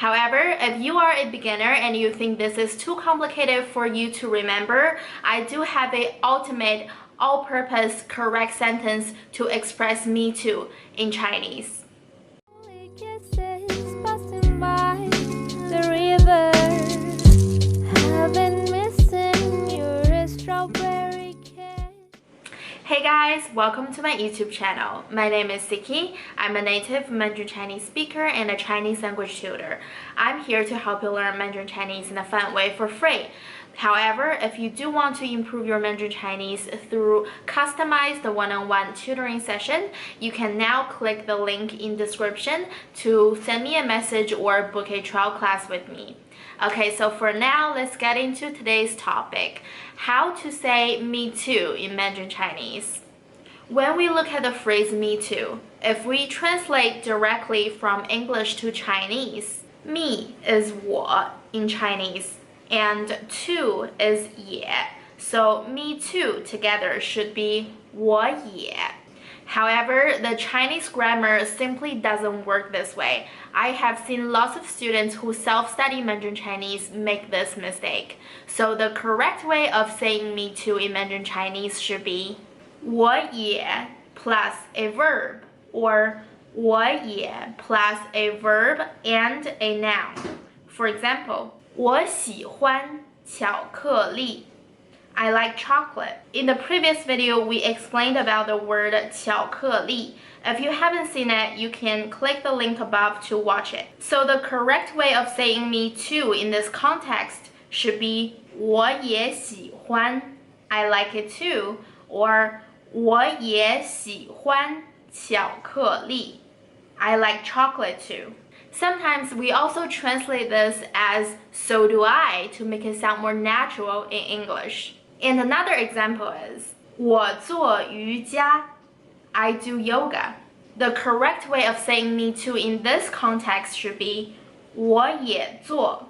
However, if you are a beginner and you think this is too complicated for you to remember, I do have an ultimate all-purpose correct sentence to express me too in Chinese. Hey guys, welcome to my YouTube channel. My name is Siki. I'm a native Mandarin Chinese speaker and a Chinese language tutor. I'm here to help you learn Mandarin Chinese in a fun way for free. However, if you do want to improve your Mandarin Chinese through customized one-on-one tutoring session, you can now click the link in description to send me a message or book a trial class with me. Okay, so for now, let's get into today's topic. How to say me too in Mandarin Chinese. When we look at the phrase me too, if we translate directly from English to Chinese, me is 我 in Chinese and too is 也. So me too together should be 我也. However, the Chinese grammar simply doesn't work this way. I have seen lots of students who self-study Mandarin Chinese make this mistake. So the correct way of saying me too in Mandarin Chinese should be 我也 plus a verb, or 我也 plus a verb and a noun. For example, 我喜欢巧克力. I like chocolate. In the previous video, we explained about the word 巧克力. If you haven't seen it, you can click the link above to watch it. So the correct way of saying me too in this context should be 我也喜欢, I like it too, or 我也喜欢巧克力, I like chocolate too. Sometimes we also translate this as so do I to make it sound more natural in English. And another example is 我做瑜伽, I do yoga. The correct way of saying me too in this context should be 我也做,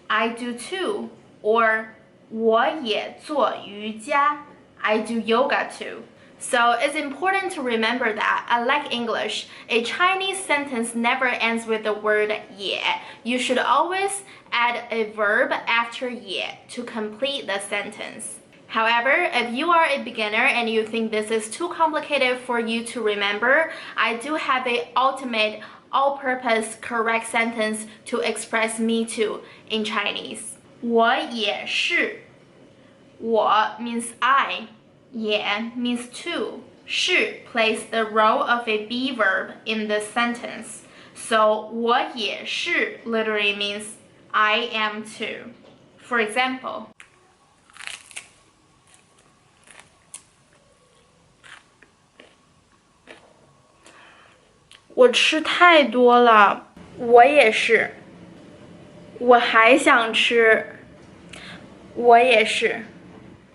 I do too, or 我也做瑜伽, I do yoga too. So it's important to remember that, unlike English, a Chinese sentence never ends with the word 也. You should always add a verb after 也 to complete the sentence. However, if you are a beginner and you think this is too complicated for you to remember, I do have an ultimate all-purpose correct sentence to express me too in Chinese. 我也是. 我 means I. 也 means too. 是 plays the role of a be verb in this sentence. So 我也是 literally means I am too. For example, 我吃太多了，我也是。我还想吃，我也是。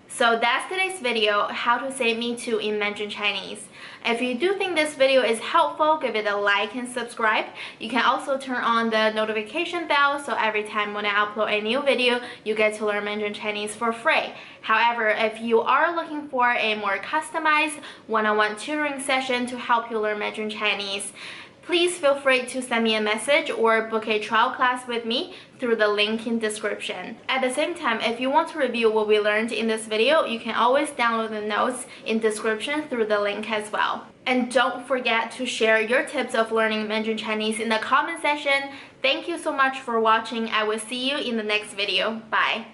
So that's today's video, how to say me too in Mandarin Chinese. If you do think this video is helpful, give it a like and subscribe. You can also turn on the notification bell so every time when I upload a new video, you get to learn Mandarin Chinese for free. However, if you are looking for a more customized one-on-one tutoring session to help you learn Mandarin Chinese, please feel free to send me a message or book a trial class with me through the link in description. At the same time, if you want to review what we learned in this video, you can always download the notes in description through the link as well. And don't forget to share your tips of learning Mandarin Chinese in the comment section. Thank you so much for watching. I will see you in the next video. Bye.